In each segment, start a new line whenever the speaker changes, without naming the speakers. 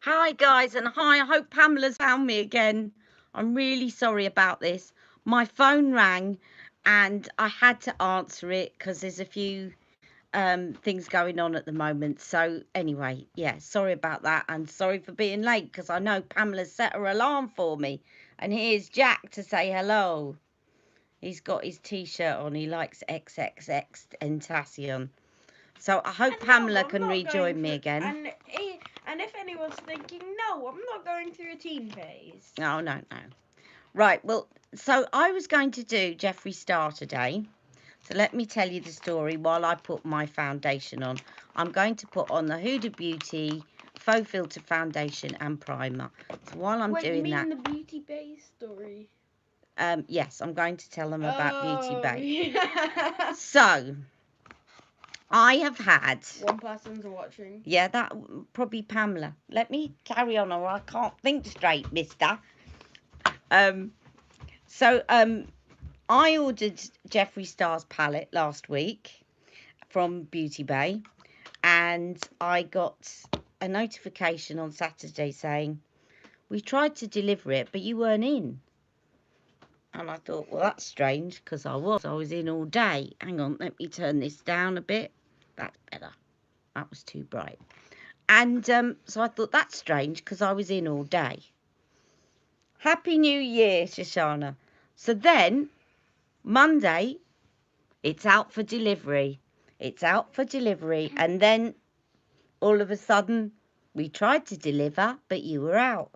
Hi guys, and hi, I hope Pamela's found me again. I'm really sorry about this. My phone rang and I had to answer it because there's a few things going on at the moment. So anyway, yeah, sorry about that, and sorry for being late because I know Pamela's set her alarm for me. And here's Jack to say hello. He's got his t-shirt on. He likes XXX Tentacion. So I hope
And
Pamela
no, I'm
can
not going
rejoin me
through.
again.
And if anyone's thinking, no, I'm not going through a teen phase.
Oh, no. Right, well, so I was going to do Jeffree Star today. So let me tell you the story while I put my foundation on. I'm going to put on the Huda Beauty Faux Filter Foundation and Primer. So while I'm
Wait, you
doing
mean
that,
the Beauty Bay story?
yes, I'm going to tell them about Beauty
Oh,
Bay.
yeah.
So I have had,
One person's watching.
yeah, that probably Pamela. Let me carry on or I can't think straight, mister. So I ordered Jeffree Star's palette last week from Beauty Bay, and I got a notification on Saturday saying, we tried to deliver it, but you weren't in. And I thought, well, that's strange, because I was in all day. Hang on, let me turn this down a bit. That's better. That was too bright. And so I thought, that's strange, because I was in all day. Happy New Year, Shoshana. So then, Monday, it's out for delivery. It's out for delivery. And then all of a sudden, we tried to deliver, but you were out.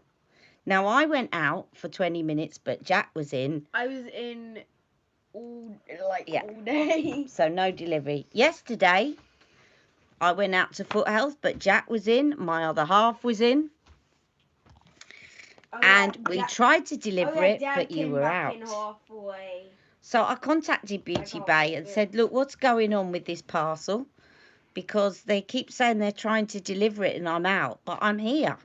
Now, I went out for 20 minutes, but Jack was in.
I was in all
Yeah.
all day.
So no delivery. Yesterday, I went out to Foot Health, but Jack was in. My other half was in. And we tried to deliver it, but you were out.
Halfway.
So I contacted Beauty Bay and said, look, what's going on with this parcel? Because they keep saying they're trying to deliver it and I'm out, but I'm here.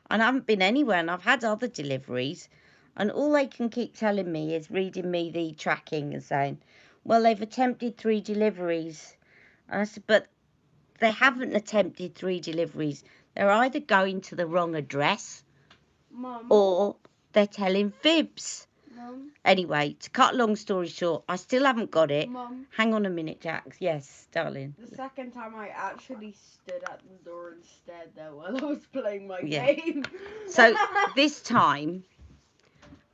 And I haven't been anywhere, and I've had other deliveries. And all they can keep telling me is reading me the tracking and saying, well, they've attempted 3 deliveries. And I said, but they haven't attempted 3 deliveries. They're either going to the wrong address,
Mum.
Or they're telling fibs.
Mum.
Anyway, to cut a long story short, I still haven't got it.
Mum.
Hang on a minute, Jax. Yes, darling.
The second time I actually stood at the door and stared there while I was playing my
Yeah.
game.
So this time,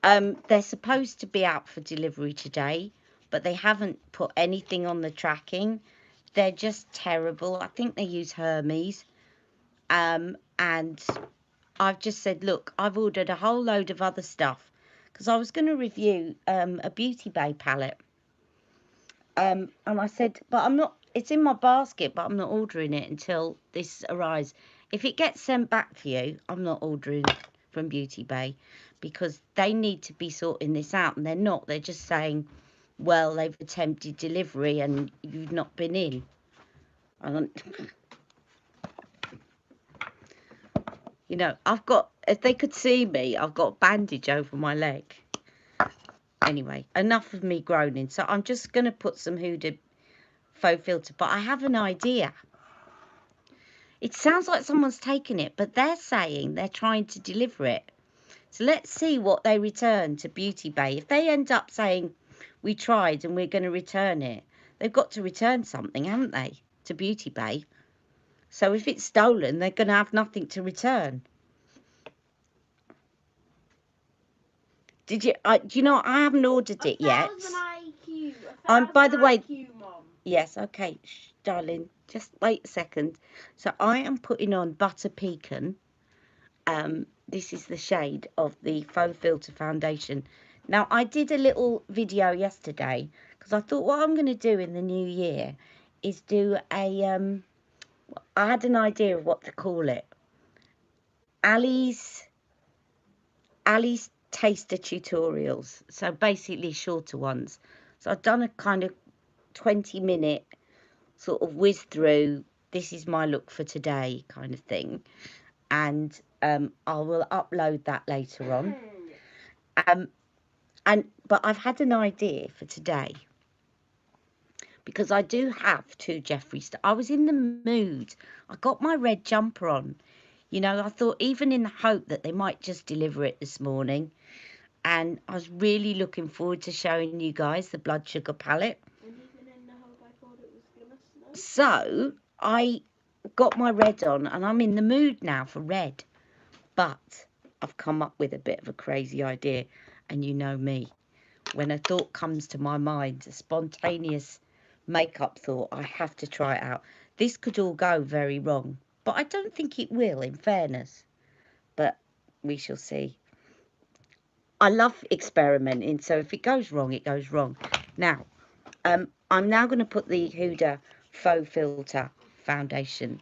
they're supposed to be out for delivery today, but they haven't put anything on the tracking. They're just terrible. I think they use Hermes. And I've just said, look, I've ordered a whole load of other stuff because I was going to review a Beauty Bay palette. And I said, but I'm not, it's in my basket, but I'm not ordering it until this arrives. If it gets sent back to you, I'm not ordering from Beauty Bay because they need to be sorting this out, and they're not. They're just saying, well, they've attempted delivery and you've not been in. You know, I've got, if they could see me, I've got a bandage over my leg. Anyway, enough of me groaning. So I'm just going to put some Huda Faux Filter, but I have an idea. It sounds like someone's taken it, but they're saying they're trying to deliver it. So let's see what they return to Beauty Bay. If they end up saying, we tried and we're going to return it, they've got to return something, haven't they, to Beauty Bay? So if it's stolen, they're going to have nothing to return. Did you? Do you know? I haven't ordered it yet.
1,000 IQ.
By the way,
IQ, Mum.
yes, okay, shh, darling, just wait a second. So I am putting on Butter Pecan. This is the shade of the Faux Filter Foundation. Now, I did a little video yesterday because I thought what I'm going to do in the new year is do a, I had an idea of what to call it. Ali's Taster Tutorials. So basically shorter ones. So I've done a kind of 20-minute sort of whiz through, this is my look for today kind of thing. And I will upload that later on. But I've had an idea for today because I do have 2 Jeffree Star. I was in the mood. I got my red jumper on. You know, I thought even in the hope that they might just deliver it this morning. And I was really looking forward to showing you guys the blood sugar palette.
And even in the hope, I thought it was gonna snow.
So I got my red on and I'm in the mood now for red. But I've come up with a bit of a crazy idea. And you know me, when a thought comes to my mind, a spontaneous makeup thought, I have to try it out. This could all go very wrong, but I don't think it will, in fairness. But we shall see. I love experimenting, so if it goes wrong, it goes wrong. Now, I'm now going to put the Huda Faux Filter Foundation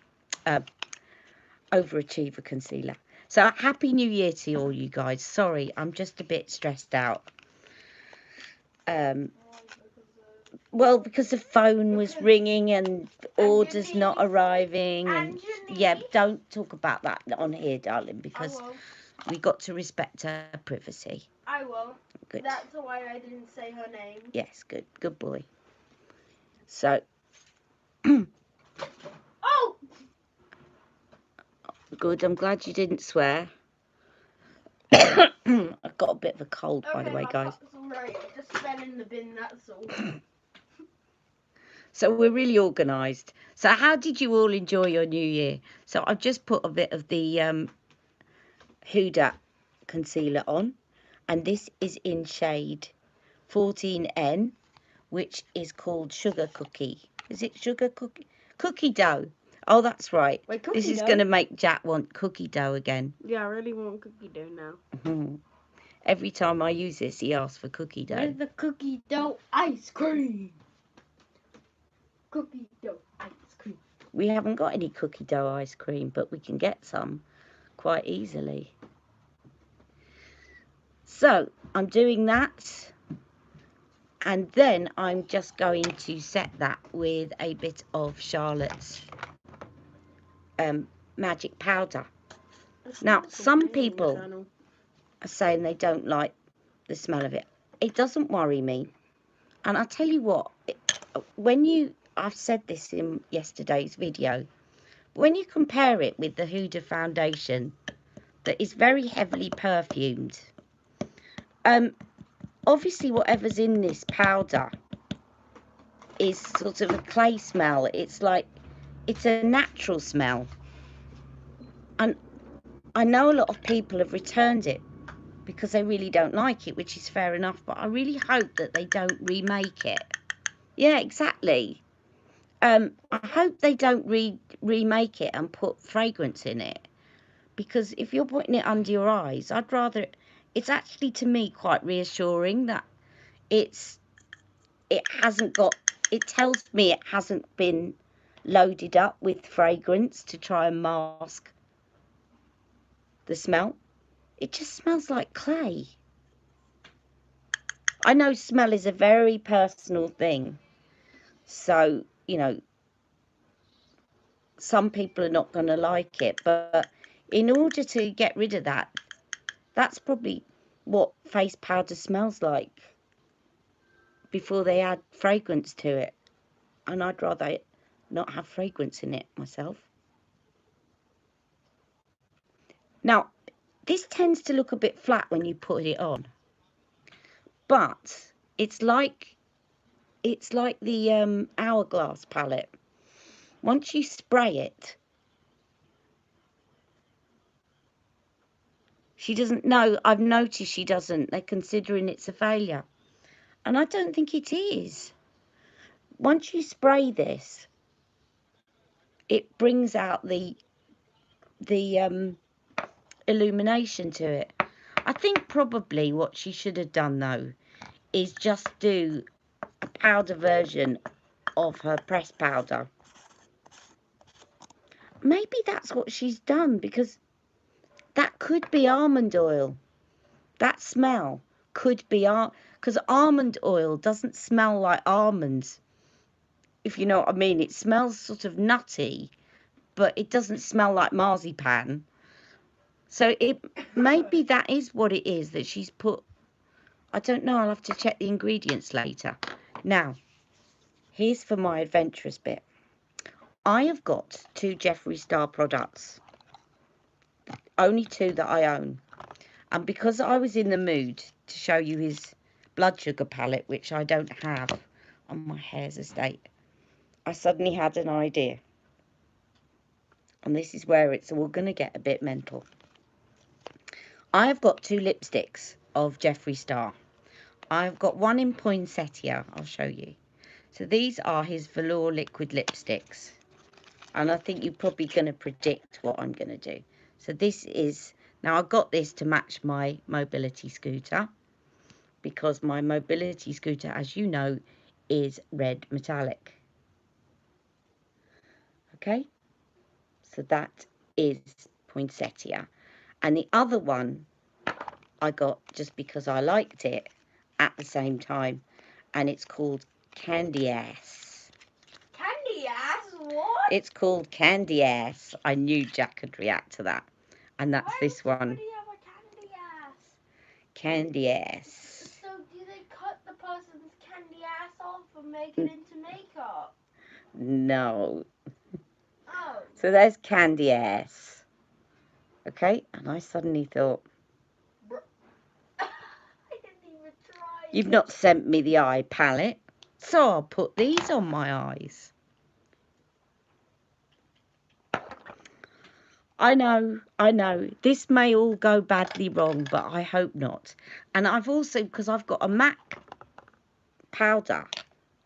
Overachiever Concealer. So, Happy New Year to all you guys. Sorry, I'm just a bit stressed out. Well, because the phone was ringing and orders not arriving. And yeah, don't talk about that on here, darling, because we got to respect her privacy.
I won't.
Good.
That's why I didn't say her name.
Yes, good. Good boy. So,
Oh!
good. I'm glad you didn't swear. I've got a bit of a cold, by the way, guys.
Right, just fell in the bin, that's all.
So we're really organised. So how did you all enjoy your New Year? So I've just put a bit of the Huda concealer on. And this is in shade 14N, which is called Sugar Cookie. Is it Sugar Cookie? Cookie Dough. Oh, that's right.
Wait,
this is going to make Jack want cookie dough again.
Yeah, I really want cookie dough now.
Every time I use this, he asks for cookie dough.
Where's the cookie dough ice cream? Cookie dough ice cream.
We haven't got any cookie dough ice cream, but we can get some quite easily. So I'm doing that, and then I'm just going to set that with a bit of Charlotte's magic powder. Now, some people are saying they don't like the smell of it. It doesn't worry me. And I'll tell you what, I've said this in yesterday's video, when you compare it with the Huda foundation that is very heavily perfumed, obviously whatever's in this powder is sort of a clay smell. It's a natural smell. And I know a lot of people have returned it because they really don't like it, which is fair enough, but I really hope that they don't remake it. Yeah, exactly. I hope they don't remake it and put fragrance in it, because if you're putting it under your eyes, I'd rather... It's actually, to me, quite reassuring that it tells me it hasn't been loaded up with fragrance to try and mask the smell. It just smells like clay. I know smell is a very personal thing, so, you know, some people are not going to like it, but in order to get rid of that, that's probably what face powder smells like before they add fragrance to it. And I'd rather not have fragrance in it myself. Now, this tends to look a bit flat when you put it on, but it's like the Hourglass palette. Once you spray it, she doesn't know. I've noticed she doesn't. They're considering it's a failure, and I don't think it is. Once you spray this, it brings out the illumination to it. I think probably what she should have done, though, is just do a powder version of her pressed powder. Maybe that's what she's done, because that could be almond oil. That smell could be because almond oil doesn't smell like almonds, if you know what I mean. It smells sort of nutty, but it doesn't smell like marzipan. So maybe that is what it is that she's put. I don't know. I'll have to check the ingredients later. Now, here's for my adventurous bit. I have got 2 Jeffree Star products only two that I own. And because I was in the mood to show you his blood sugar palette, which I don't have on my hair's estate, I suddenly had an idea. And this is where it's all going to get a bit mental. I've got two lipsticks of Jeffree Star. I've got one in Poinsettia. I'll show you. So these are his velour liquid lipsticks. And I think you're probably going to predict what I'm going to do. So this is... Now, I got this to match my mobility scooter. Because my mobility scooter, as you know, is red metallic. Okay? So that is Poinsettia. And the other one I got just because I liked it at the same time. And it's called Candy Ass.
Candy ass? What?
It's called Candy Ass. I knew Jack could react to that. And that's
Why
this
does
one.
somebody have a candy ass?
Candy Ass.
So do they cut the person's candy ass off and make it into makeup?
No.
Oh.
So there's Candy Ass. Okay? And I suddenly thought,
I didn't even try.
you've not sent me the eye palette. So I'll put these on my eyes. I know. This may all go badly wrong, but I hope not. And I've also, because I've got a MAC powder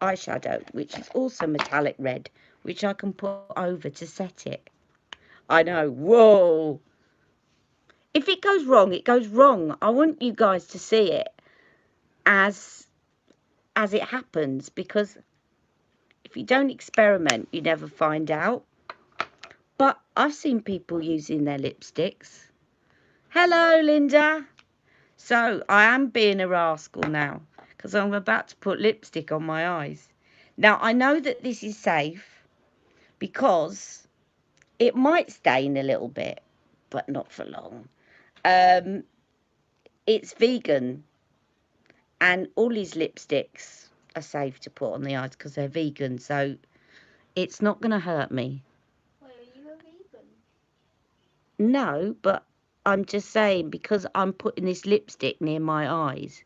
eyeshadow, which is also metallic red, which I can put over to set it. I know. Whoa. If it goes wrong, it goes wrong. I want you guys to see it as it happens, because if you don't experiment, you never find out. But I've seen people using their lipsticks. Hello, Linda. So I am being a rascal now because I'm about to put lipstick on my eyes. Now, I know that this is safe because it might stain a little bit, but not for long. It's vegan, and all his lipsticks are safe to put on the eyes because they're vegan, so it's not going to hurt me.
Wait, are you a vegan?
No, but I'm just saying, because I'm putting this lipstick near my eyes,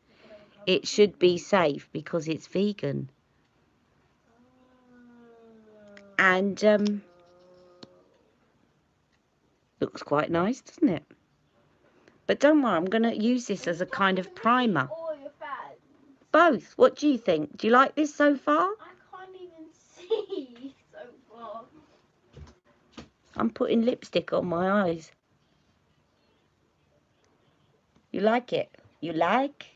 it should be safe because it's vegan. And looks quite nice, doesn't it? But don't worry, I'm going to use this as a kind of primer.
Or your fans?
Both. What do you think? Do you like this so far?
I can't even see so far.
I'm putting lipstick on my eyes. You like it? You like?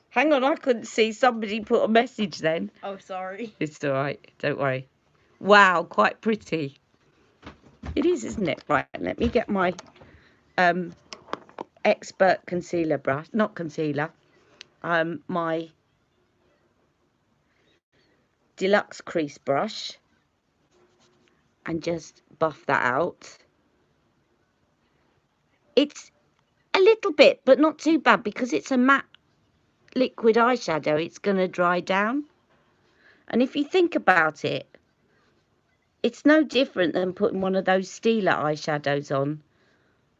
Hang on, I couldn't see. Somebody put a message then.
Oh, sorry.
It's all right. Don't worry. Wow, quite pretty. It is, isn't it? Right, let me get my expert concealer brush. Not concealer. My deluxe crease brush. And just buff that out. It's a little bit, but not too bad, because it's a matte liquid eyeshadow. It's going to dry down. And if you think about it, it's no different than putting one of those Stila eyeshadows on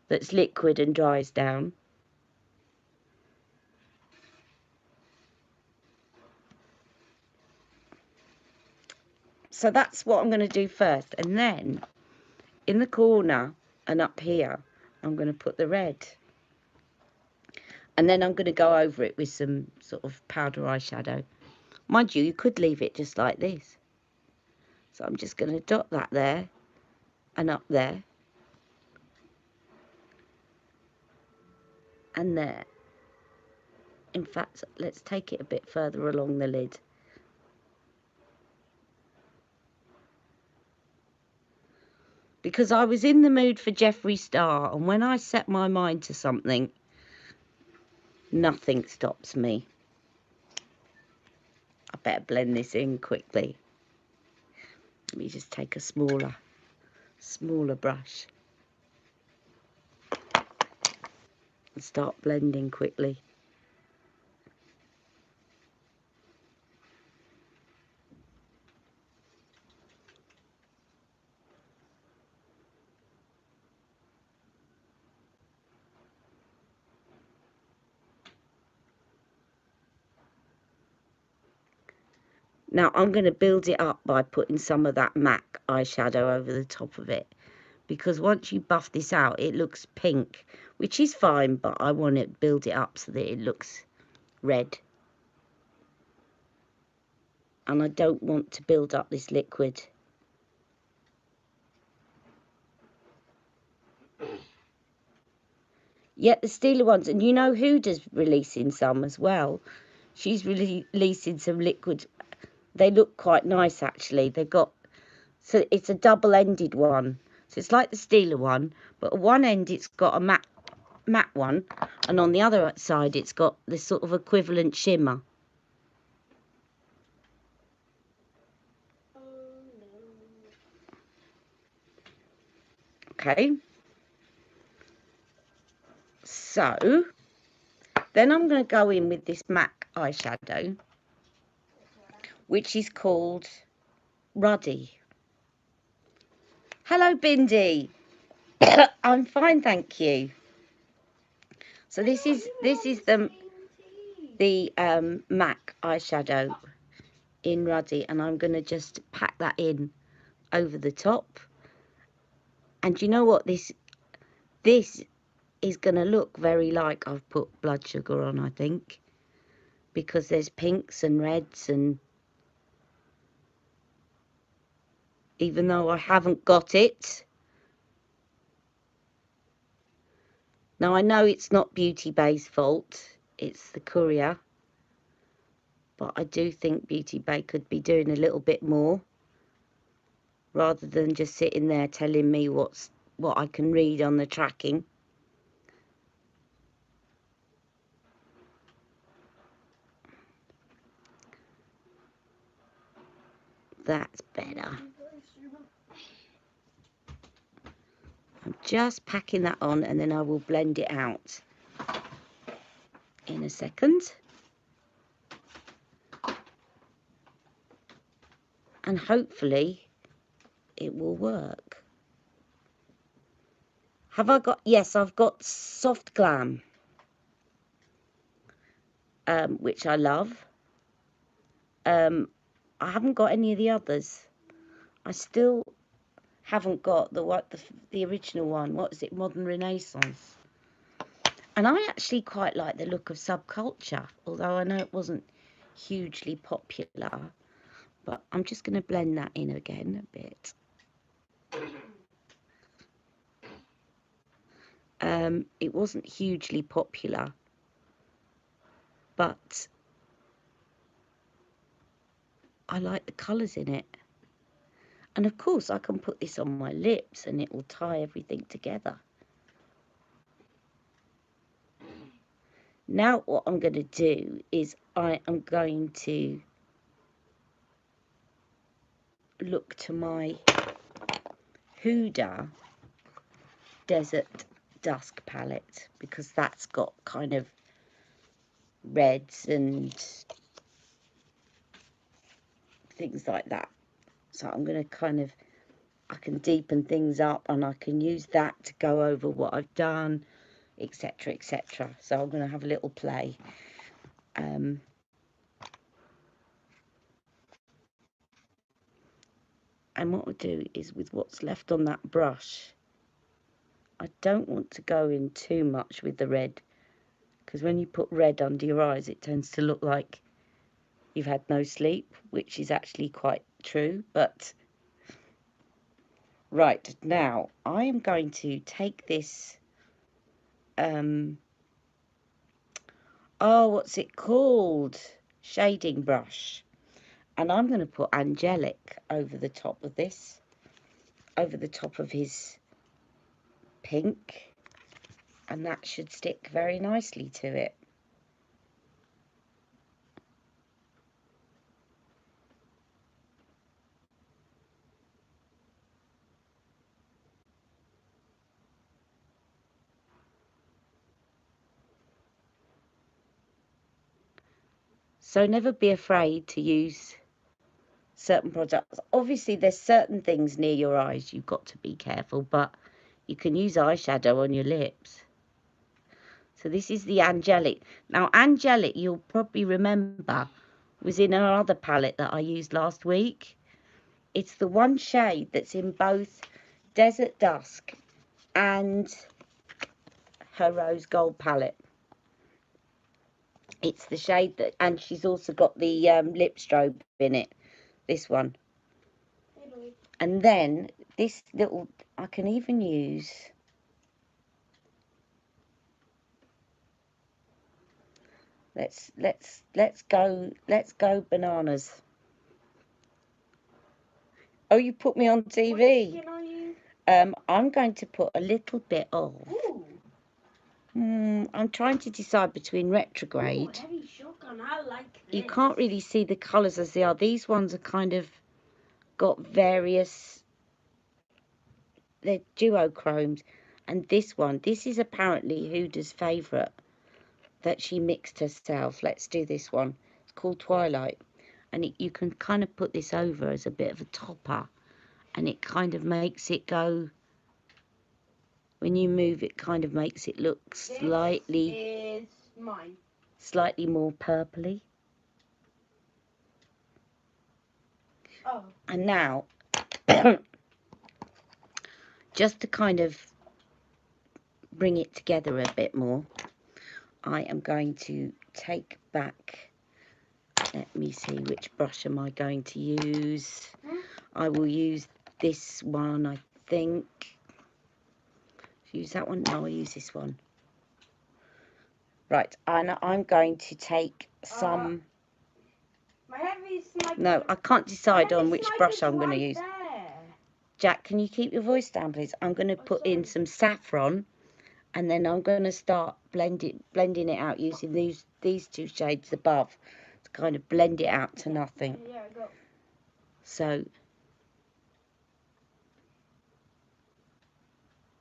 that's liquid and dries down. So that's what I'm going to do first. And then in the corner and up here, I'm going to put the red. And then I'm going to go over it with some sort of powder eyeshadow. Mind you, you could leave it just like this. So I'm just going to dot that there and up there. And there. In fact, let's take it a bit further along the lid. Because I was in the mood for Jeffree Star, and when I set my mind to something, nothing stops me. I better blend this in quickly. Let me just take a smaller brush and start blending quickly. Now I'm going to build it up by putting some of that MAC eyeshadow over the top of it, because once you buff this out it looks pink, which is fine, but I want to build it up so that it looks red. And I don't want to build up this liquid. Yet the Stila ones, and you know Huda's releasing some as well. She's releasing some liquid. They look quite nice actually. They've got, so it's a double-ended one. So it's like the Stila one, but at one end it's got a matte one, and on the other side it's got this sort of equivalent shimmer. Okay. So then I'm going to go in with this MAC eyeshadow, which is called Ruddy. Hello, Bindi. I'm fine, thank you. So this is the MAC eyeshadow in Ruddy, and I'm going to just pack that in over the top. And you know what, this is going to look very like I've put blood sugar on, I think, because there's pinks and reds, and even though I haven't got it. Now I know it's not Beauty Bay's fault, it's the courier, but I do think Beauty Bay could be doing a little bit more, rather than just sitting there telling me what I can read on the tracking. That's better. I'm just packing that on, and then I will blend it out in a second. And hopefully it will work. Have I got, yes, I've got Soft Glam, which I love. I haven't got any of the others. I still haven't got the original one. What is it? Modern Renaissance. And I actually quite like the look of Subculture, although I know it wasn't hugely popular. But I'm just going to blend that in again a bit. It wasn't hugely popular, but I like the colours in it. And of course I can put this on my lips and it will tie everything together. Now what I'm going to do is I am going to look to my Huda Desert Dusk palette, because that's got kind of reds and things like that. So I'm going to kind of, I can deepen things up, and I can use that to go over what I've done, etc, etc. So I'm going to have a little play. And what I'll do is, with what's left on that brush, I don't want to go in too much with the red, because when you put red under your eyes it tends to look like you've had no sleep, which is actually quite true. But right, now I am going to take this oh, what's it called, shading brush, and I'm going to put Angelic over the top of this, over the top of his pink, and that should stick very nicely to it. So never be afraid to use certain products. Obviously there's certain things near your eyes you've got to be careful, but you can use eyeshadow on your lips. So this is the Angelic. Now Angelic, you'll probably remember was in our other palette that I used last week. It's the one shade that's in both Desert Dusk and her Rose Gold palette. It's the shade that, and she's also got the lip strobe in it, this one. And then this little, I can even use, let's go bananas. Oh, you put me on TV. I'm going to put a little bit of. I'm trying to decide between Retrograde.
Heavy shotgun. I like this.
You can't really see the colours as they are. These ones are kind of got various, they're duochromes. And this one, this is apparently Huda's favourite that she mixed herself. Let's do this one. It's called Twilight. And you can kind of put this over as a bit of a topper. And it kind of makes it go, when you move it, kind of makes it look slightly,
This is mine.
slightly more purpley.
Oh.
And now, just to kind of bring it together a bit more, I am going to take back, let me see, which brush am I going to use? I will use this one, I think. Use that one? No, I'll use this one. Right, and I'm going to take some...
My heavy sniper.
No, I can't decide on which brush I'm going to use.
There.
Jack, can you keep your voice down, please? I'm going to put in some saffron, and then I'm going to start blending it out using these two shades above to kind of blend it out to nothing.
Yeah, go.
So,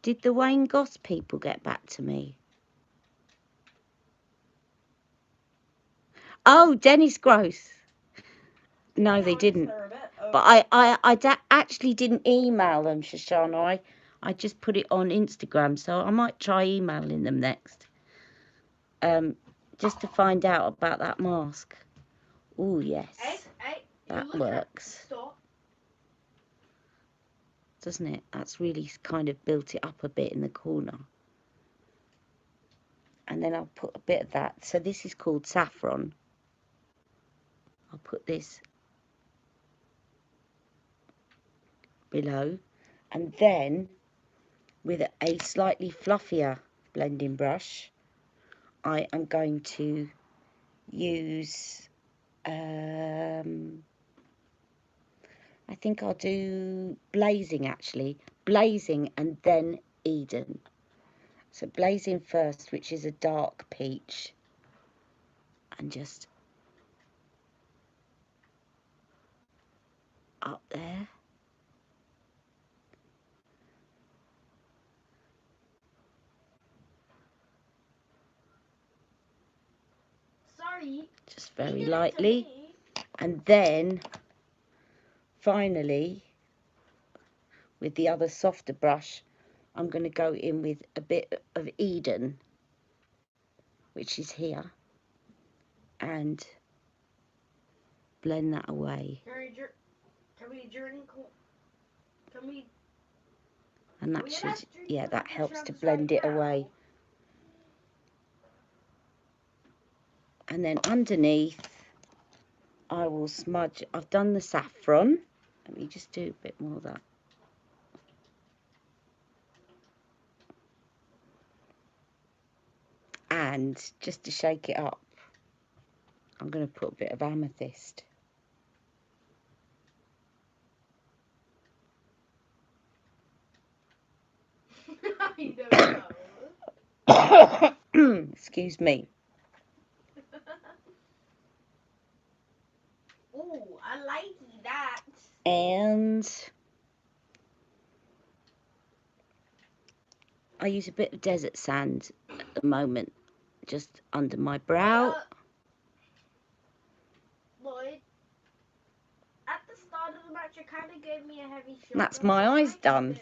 did the Wayne Goss people get back to me? Oh, Dennis Gross. No, they didn't. But I actually didn't email them, Shoshana. I just put it on Instagram, so I might try emailing them next. Just to find out about that mask. Oh, yes. That works. Doesn't it? That's really kind of built it up a bit in the corner. And then I'll put a bit of that. So this is called Saffron. I'll put this below. And then, with a slightly fluffier blending brush, I am going to use, I think I'll do Blazing actually. Blazing and then Eden. So Blazing first, which is a dark peach. And just up there.
Sorry.
Just very lightly. And then, finally, with the other softer brush, I'm going to go in with a bit of Eden, which is here, and blend that away. And that should, yeah, that helps to blend it away. And then underneath, I will smudge, I've done the saffron. Let me just do a bit more of that. And just to shake it up, I'm going to put a bit of amethyst.
I don't know.
Excuse me.
Oh, I like that.
And I use a bit of desert sand at the moment, just under my brow.
Lloyd, at the start of the match, you kind of gave me a heavy shot.
That's my eyes done.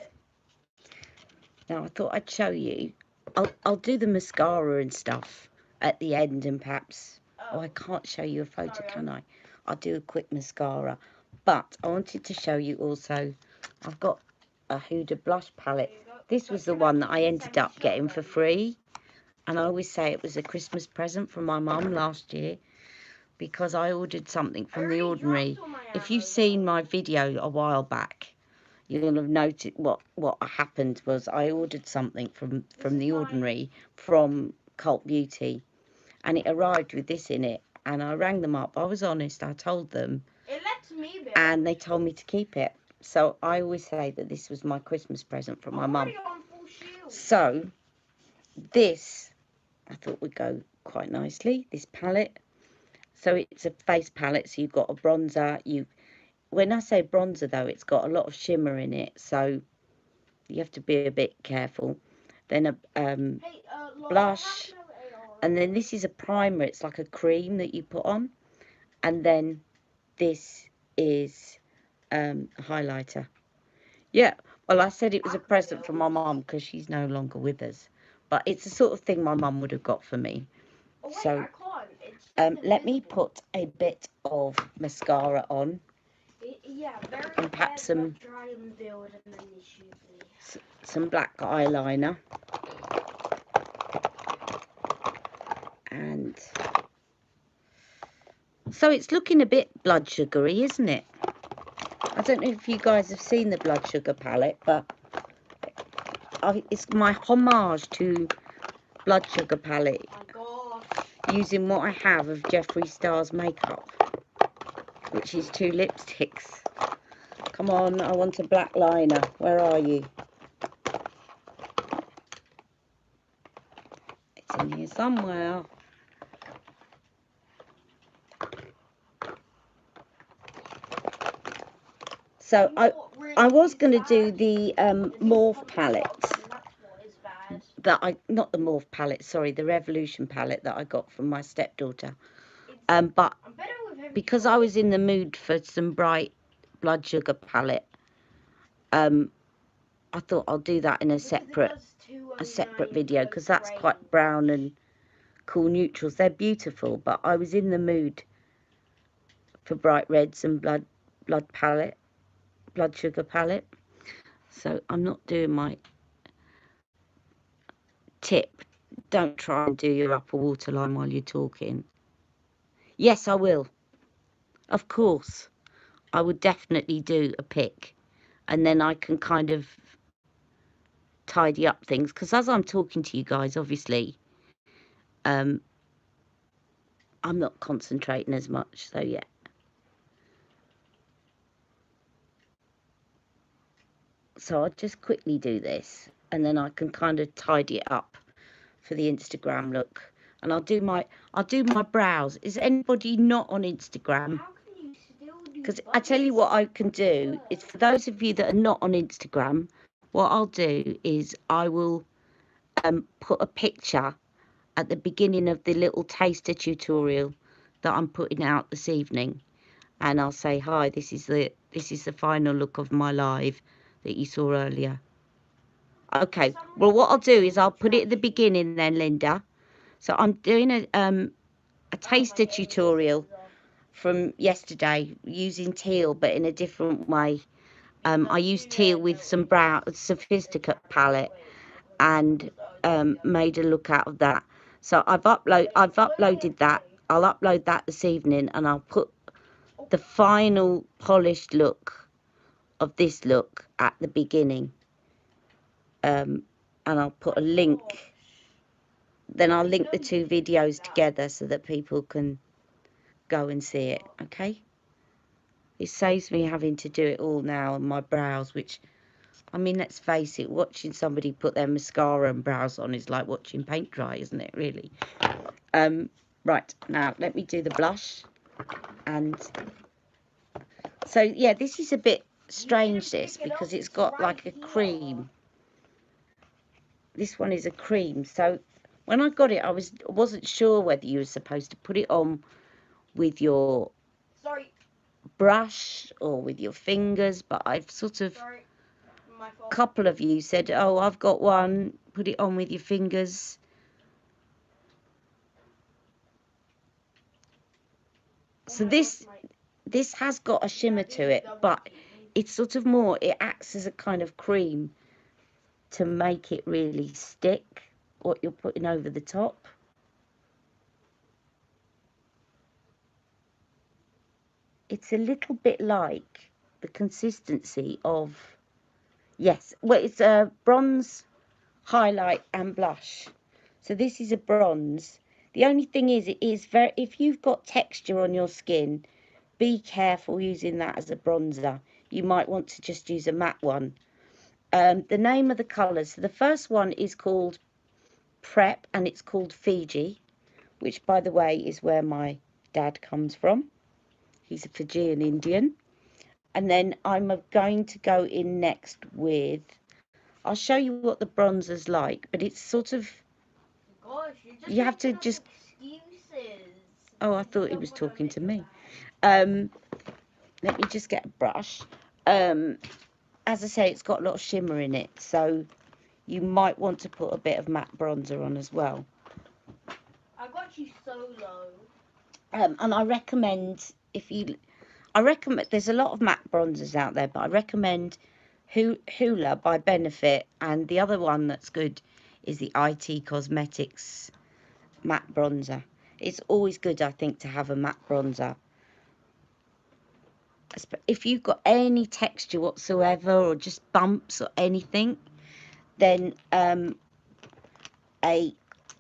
Now I thought I'd show you. I'll do the mascara and stuff at the end, and perhaps. Oh, I can't show you a photo, can I? I'll do a quick mascara. But I wanted to show you also, I've got a Huda blush palette. This was the one that I ended up getting for free. And I always say it was a Christmas present from my mum last year, because I ordered something from The Ordinary. If you've seen my video a while back, you'll have noted what happened was I ordered something from The Ordinary from Cult Beauty, and it arrived with this in it. And I rang them up. I was honest. I told them,
It lets me build.
and they told me to keep it. So I always say that this was my Christmas present from my mum. So this, I thought would go quite nicely, this palette. So it's a face palette, so you've got a bronzer. When I say bronzer though, it's got a lot of shimmer in it, so you have to be a bit careful. Then a blush, and then this is a primer. It's like a cream that you put on, and then this is a highlighter. Yeah, well, I said it was a present from my mum because she's no longer with us, but it's the sort of thing my mum would have got for me. So let me put a bit of mascara on.
Yeah, very
and perhaps some black eyeliner. And so it's looking a bit blood sugary, isn't it? I don't know if you guys have seen the blood sugar palette, but it's my homage to blood sugar palette, using what I have of Jeffree Star's makeup, which is 2 lipsticks. Come on, I want a black liner. Where are you? It's in here somewhere. So I was going to do the Morphe palette. Not the Morphe palette, sorry, the Revolution palette that I got from my stepdaughter. But because I was in the mood for some bright blood sugar palette, I thought I'll do that in a separate video, because that's quite brown and cool neutrals. They're beautiful, but I was in the mood for bright reds and blood sugar palette. So I'm not doing my tip. Don't try and do your upper waterline while you're talking. Yes, I will. Of course. I would definitely do a pick, and then I can kind of tidy up things, because as I'm talking to you guys, obviously, I'm not concentrating as much, so yeah. So I'll just quickly do this, and then I can kind of tidy it up for the Instagram look. And I'll do my brows. Is anybody not on Instagram? Because I tell you what I can do is, for those of you that are not on Instagram, what I'll do is I will put a picture at the beginning of the little taster tutorial that I'm putting out this evening, and I'll say, hi, this is the final look of my live that you saw earlier. Okay, well, what I'll do is I'll put it at the beginning then, Linda. So I'm doing a taster tutorial from yesterday using teal, but in a different way. I used teal with some brown Sophisticate palette, and made a look out of that. So I've uploaded that. I'll upload that this evening, and I'll put the final polished look of this look at the beginning. And I'll put a link. Then I'll link the 2 videos together so that people can go and see it. Okay. It saves me having to do it all now on my brows, which, I mean, let's face it, watching somebody put their mascara and brows on is like watching paint dry, isn't it, really? Right, now let me do the blush. And so, yeah, this is a bit strange, this, because it's got like a cream. This one is a cream. So when I got it, I wasn't sure whether you were supposed to put it on with your brush or with your fingers, but I've sort of, a couple of you said, oh, I've got one, put it on with your fingers. So this this has got a shimmer to it, but it's sort of more, it acts as a kind of cream to make it really stick what you're putting over the top. It's a little bit like the consistency of, yes, well, it's a bronze highlight and blush. So this is a bronze. The only thing is, it is very, if you've got texture on your skin, be careful using that as a bronzer. You might want to just use a matte one. The name of the colours, so the first one is called Prep, and it's called Fiji, which, by the way, is where my dad comes from. He's a Fijian Indian. And then I'm going to go in next with, I'll show you what the bronzer's like, but it's sort of,
Gosh,
you have to just,
excuses.
oh, I thought he was talking to me. Let me just get a brush. As I say, it's got a lot of shimmer in it, so you might want to put a bit of matte bronzer on as well.
I got you so low.
And I recommend, I recommend, there's a lot of matte bronzers out there, but I recommend Hoola by Benefit, and the other one that's good is the IT Cosmetics matte bronzer. It's always good, I think, to have a matte bronzer. If you've got any texture whatsoever, or just bumps or anything, then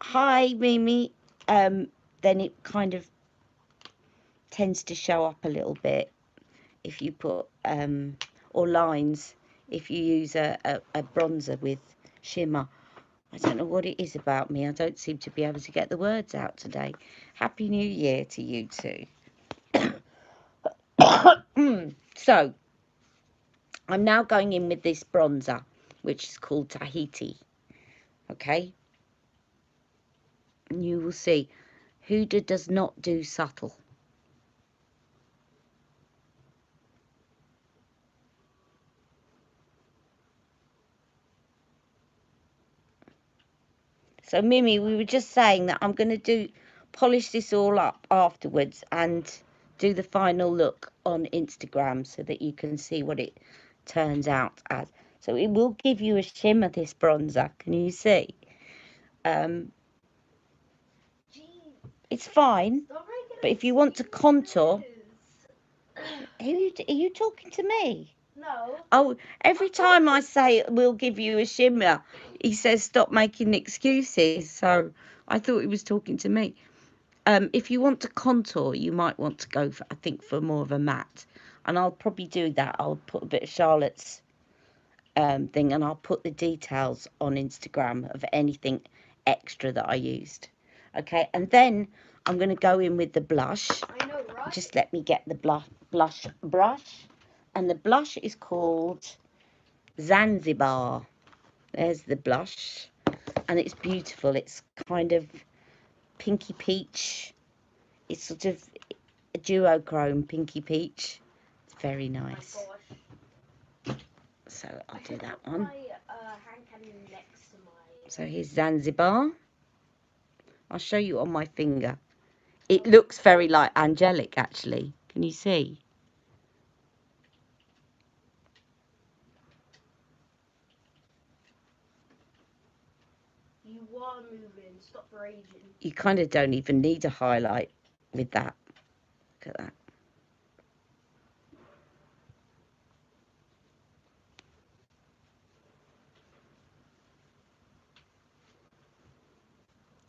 hi Mimi, then it kind of tends to show up a little bit if you put or lines if you use a bronzer with shimmer. I don't know what it is about me. I don't seem to be able to get the words out today. Happy New Year to you too. So I'm now going in with this bronzer, which is called Tahiti. Okay, and you will see Huda does not do subtle. So Mimi, we were just saying that I'm going to polish this all up afterwards and do the final look on Instagram so that you can see what it turns out as. So it will give you a shimmer, this bronzer. Can you see? It's fine, but if you want to contour, are you talking to me?
No.
Oh, every time I say we'll give you a shimmer, he says stop making excuses. So I thought he was talking to me. If you want to contour, you might want to go for, I think, for more of a matte. And I'll probably do that. I'll put a bit of Charlotte's thing, and I'll put the details on Instagram of anything extra that I used. Okay, and then I'm going to go in with the blush.
I know, right?
Just let me get the blush brush. And the blush is called Zanzibar. There's the blush. And it's beautiful. It's kind of pinky peach. It's sort of a duochrome pinky peach. It's very nice.
Oh my gosh.
So I'll do that one.
My hand cannon next to my...
So here's Zanzibar. I'll show you on my finger. It looks very like angelic, actually. Can you see?
You are moving. Stop raging.
You kind of don't even need a highlight with that. Look at that.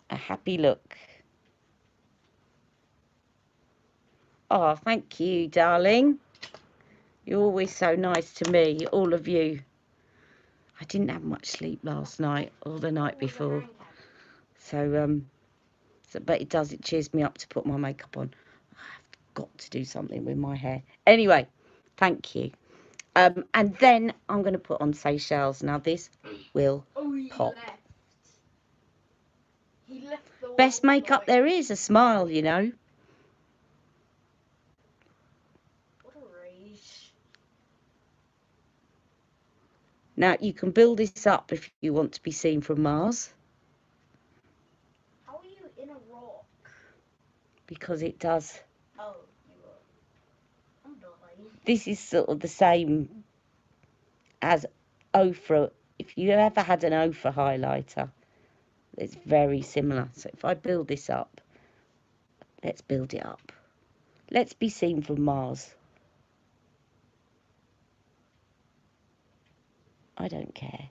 A happy look. Oh, thank you, darling. You're always so nice to me, all of you. I didn't have much sleep last night or the night before. So, but it cheers me up to put my makeup on. I've got to do something with my hair. Anyway, thank you. And then I'm going to put on Seychelles. Now this will pop.
He left the
Best makeup there is, a smile, you know.
What a rage.
Now you can build this up if you want to be seen from Mars.
How are you in a rock?
Because it does.
Oh, you are.
This is sort of the same as Ofra. If you ever had an Ofra highlighter, it's very similar. So if I build this up, let's build it up. Let's be seen from Mars. I don't care.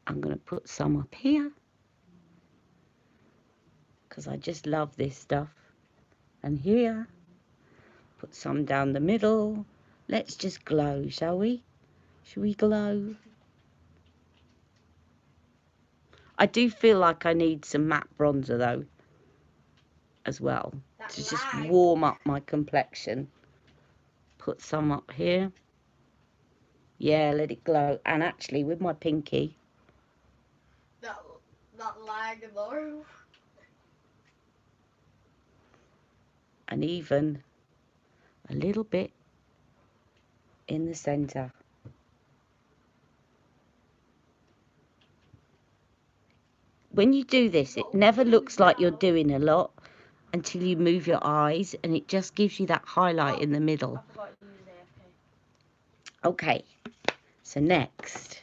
I'm going to put some up here because I just love this stuff. And here, put some down the middle. Let's just glow, shall we? Shall we glow? I do feel like I need some matte bronzer though, as well, to just warm up my complexion. Put some up here. Yeah, let it glow. And actually, with my pinky.
That lag though.
And even a little bit in the centre. When you do this, it never looks like you're doing a lot until you move your eyes, and it just gives you that highlight in the middle.
I forgot to use AFK.
Okay, so next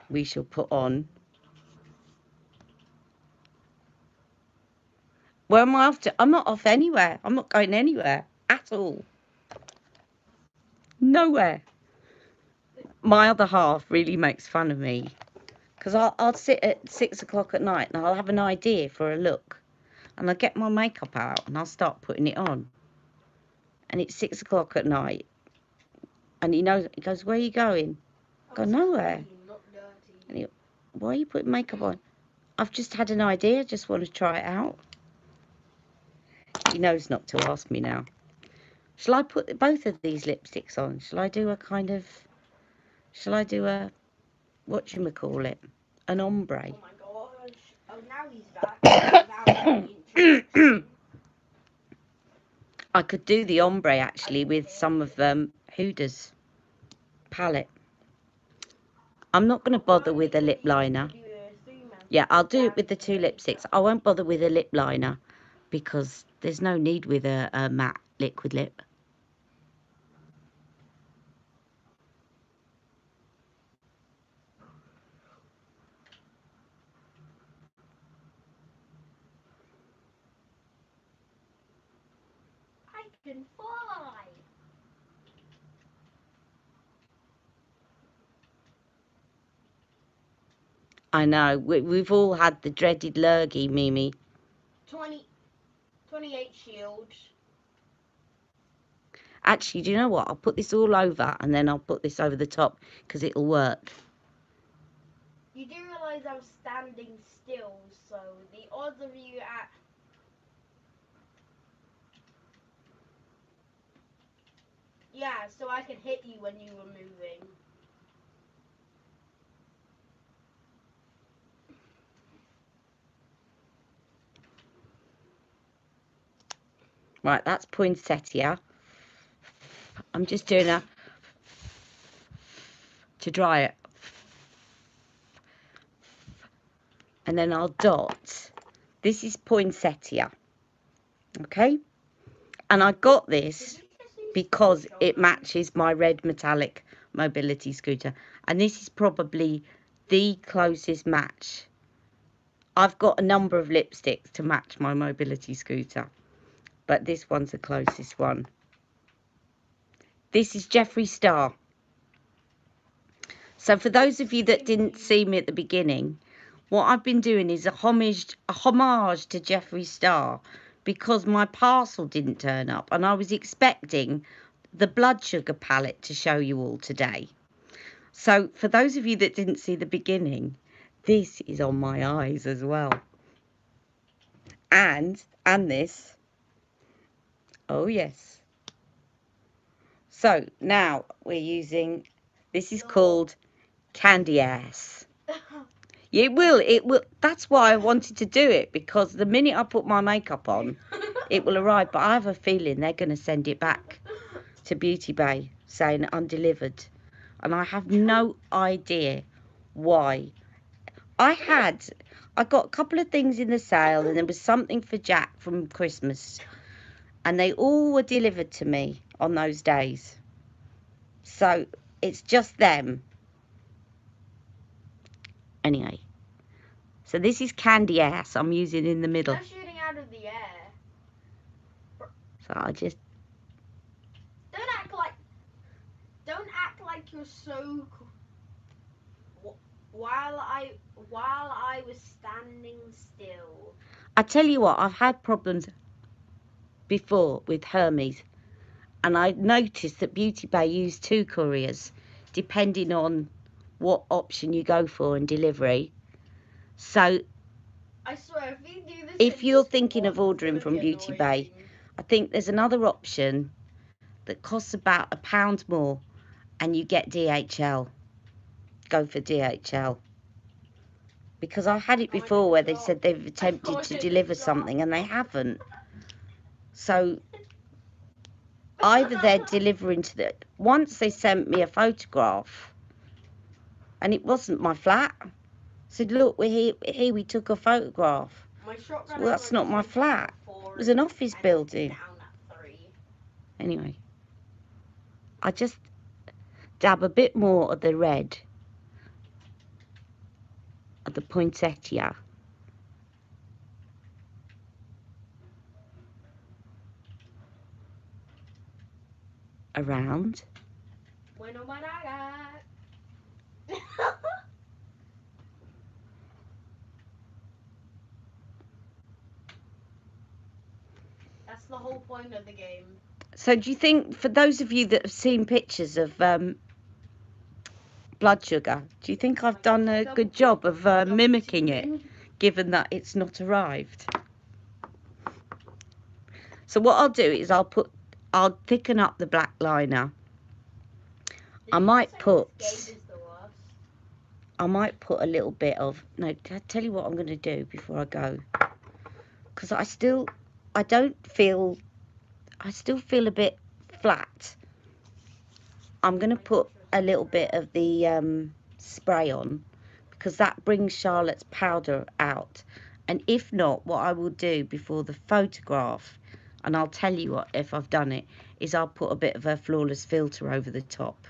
we shall put on... Where am I off to? I'm not off anywhere. I'm not going anywhere at all. Nowhere. My other half really makes fun of me because I'll sit at 6 o'clock at night and I'll have an idea for a look, and I'll get my makeup out and I'll start putting it on, and it's 6 o'clock at night and he goes, where are you going? I go, nowhere. And he, why are you putting makeup on? I've just had an idea, just want to try it out. He knows not to ask me now. Shall I put both of these lipsticks on? Shall I do a whatchamacallit, an ombre?
Oh my gosh. Oh, now he's back.
I could do the ombre actually with some of Huda's palette. I'm not going to bother with a lip liner. Yeah, I'll do it with the two lipsticks. I won't bother with a lip liner because there's no need with a matte liquid lip.
I can fly.
I know. We've all had the dreaded lurgy, Mimi.
28 shields.
Actually, do you know what? I'll put this all over and then I'll put this over the top because it'll work.
You do realise I'm standing still, so the odds of you at... Yeah, so I could hit you when you were moving.
Right, that's poinsettia. I'm just doing to dry it. And then I'll dot. This is poinsettia. Okay? And I got this because it matches my red metallic mobility scooter. And this is probably the closest match. I've got a number of lipsticks to match my mobility scooter, but this one's the closest one. This is Jeffree Star. So for those of you that didn't see me at the beginning, what I've been doing is a homage to Jeffree Star, because my parcel didn't turn up and I was expecting the blood sugar palette to show you all today. So for those of you that didn't see the beginning, this is on my eyes as well. And this. Oh yes. So now we're using, this is called Candy Ass. It will. That's why I wanted to do it, because the minute I put my makeup on, it will arrive. But I have a feeling they're going to send it back to Beauty Bay saying undelivered. And I have no idea why. I had I got a couple of things in the sale, and there was something for Jack from Christmas, and they all were delivered to me on those days. So it's just them. Anyway, so this is candy ass I'm using in the middle.
They're shooting out of the air.
So I just
Don't act like you're so cool. While I was standing still.
I tell you what, I've had problems before with Hermes, and I noticed that Beauty Bay use 2 couriers depending on what option you go for in delivery. So
I swear, if you do this,
if you're thinking of ordering from Beauty Bay, I think there's another option that costs about £1 more, and you get DHL. Go for DHL. Because I had it before where they said they've attempted to deliver something and they haven't. So either they're delivering to the... Once they sent me a photograph, and it wasn't my flat. Said, look, we're here, we took a photograph. So, well, that's not my flat. It was an office building. Anyway, I just dab a bit more of the red of the poinsettia around.
That's the whole point of the game.
So do you think, for those of you that have seen pictures of blood sugar, do you think I've done a good job of mimicking it, given that it's not arrived? So what I'll do is I'll thicken up the black liner. I might put a little bit of, no, I'll tell you what I'm going to do before I go. Because I still feel a bit flat. I'm going to put a little bit of the spray on, because that brings Charlotte's powder out. And if not, what I will do before the photograph, and I'll tell you what, if I've done it, is I'll put a bit of a Flawless filter over the top,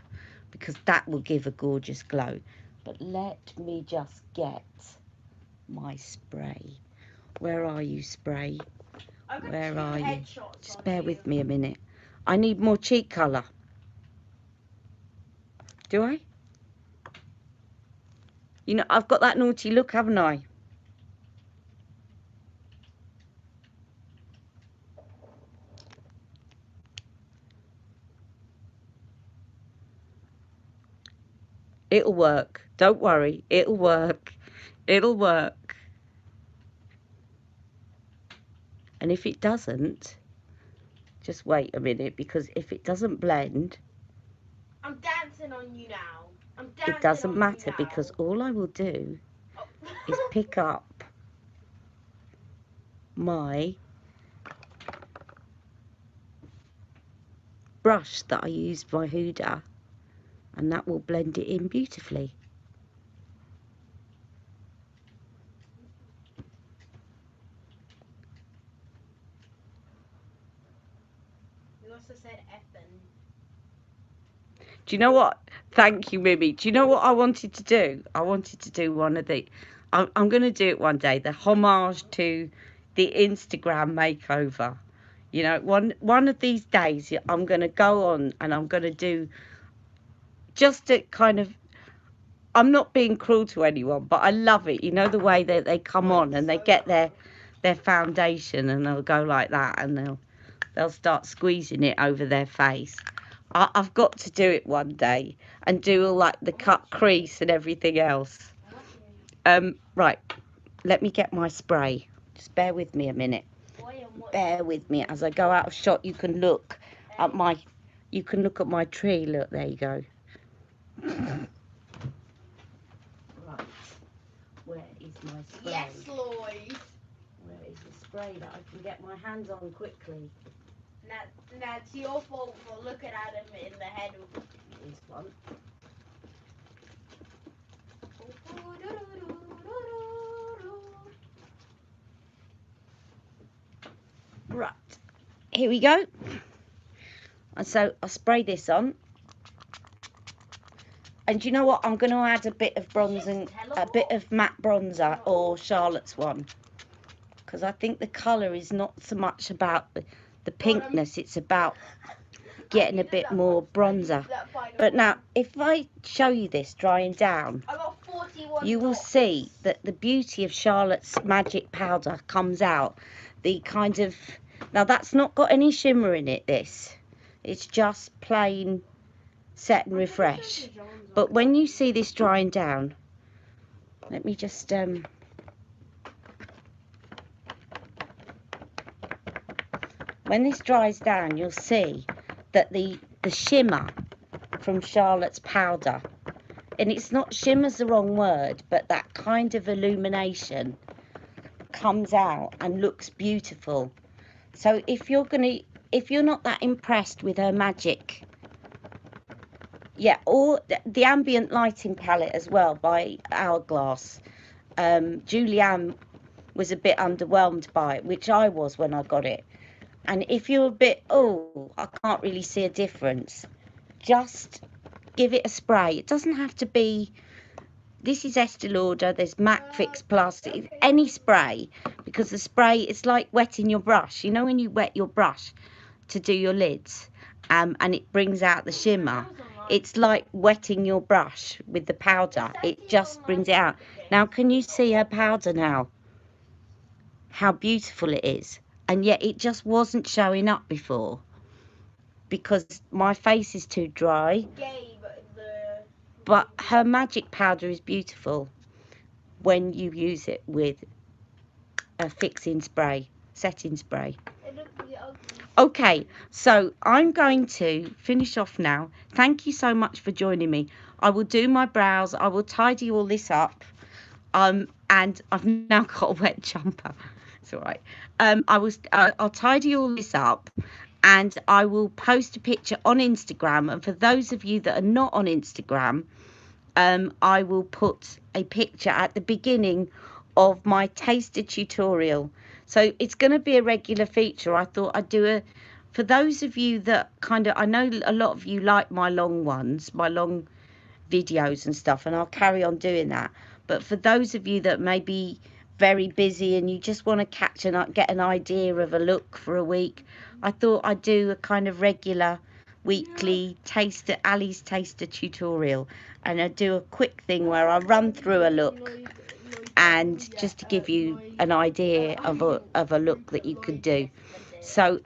because that will give a gorgeous glow. But let me just get my spray. Where are you, spray? Where are you? Just bear with me a minute. I need more cheek colour. Do I? You know, I've got that naughty look, haven't I? It'll work. Don't worry. It'll work. It'll work. And if it doesn't, just wait a minute, because if it doesn't blend...
I'm dancing on you now.
It doesn't matter, because all I will do is pick up my brush that I used by Huda, and that will blend it in beautifully.
You also said effing.
Do you know what? Thank you, Mimi. Do you know what I wanted to do? I wanted to do one of the... I'm going to do it one day, the homage to the Instagram makeover. You know, one of these days, I'm going to go on and I'm going to do just to kind of... I'm not being cruel to anyone, but I love it. You know, the way that they come on and they get their foundation, and they'll go like that, and they'll start squeezing it over their face. I've got to do it one day and do all like the cut crease and everything else. Right, let me get my spray. Just bear with me a minute. Bear with me as I go out of shot. You can look at my tree. Look, there you go. Right, where is my spray?
Yes, Lloyd.
Where is the spray that I can get my hands on quickly?
That's your fault for looking at him in the head.
This one. here we go. And so I'll spray this on. And you know what? I'm going to add a bit of bronze and a bit of matte bronzer or Charlotte's one. Because I think the colour is not so much about the pinkness. It's about getting a bit more bronzer. But now, if I show you this drying down, you will see that the beauty of Charlotte's Magic Powder comes out. The kind of... Now, that's not got any shimmer in it, this. It's just plain Set and Refresh. But when you see this drying down, let me just when this dries down, you'll see that the shimmer from Charlotte's powder, and it's not, shimmer's the wrong word, but that kind of illumination comes out and looks beautiful. So if you're not that impressed with her magic, yeah, or the ambient lighting palette as well by Hourglass. Julianne was a bit underwhelmed by it, which I was when I got it. And if you're a bit, oh, I can't really see a difference, just give it a spray. It doesn't have to be, this is Estee Lauder, there's MAC Fix Plus, any spray, because the spray, it's like wetting your brush. You know when you wet your brush to do your lids, and it brings out the shimmer? It's like wetting your brush with the powder. It just brings it out. Now, can you see her powder now? How beautiful it is. And yet it just wasn't showing up before because my face is too dry. But her magic powder is beautiful when you use it with a fixing spray, setting spray. Okay, so I'm going to finish off now. Thank you so much for joining me. I will do my brows. I will tidy all this up. And I've now got a wet jumper. It's all right. I'll tidy all this up, and I will post a picture on Instagram. And for those of you that are not on Instagram, I will put a picture at the beginning of my taster tutorial. So it's going to be a regular feature. I thought I'd do for those of you that kind of, I know a lot of you like my long ones, my long videos and stuff, and I'll carry on doing that. But for those of you that may be very busy and you just want to catch and get an idea of a look for a week, I thought I'd do a kind of regular weekly Ali's taster tutorial, and I do a quick thing where I run through a look, and just to give you an idea of a look that you could do. So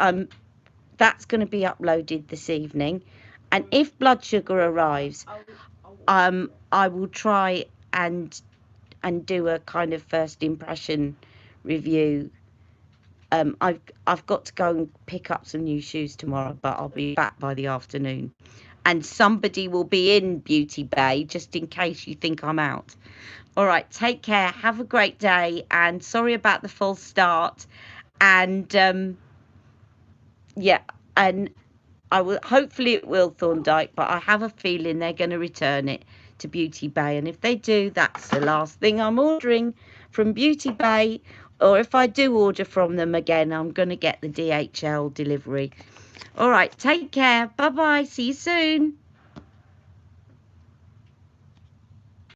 that's going to be uploaded this evening, and if blood sugar arrives, I will try and do a kind of first impression review. I've got to go and pick up some new shoes tomorrow, but I'll be back by the afternoon, and somebody will be in Beauty Bay just in case you think I'm out. All right, take care, have a great day, and sorry about the false start. And yeah, and I will, hopefully it will, Thorndyke, but I have a feeling they're going to return it to Beauty Bay, and if they do, that's the last thing I'm ordering from Beauty Bay. Or if I do order from them again, I'm going to get the DHL delivery. All right, take care, bye bye, see you soon.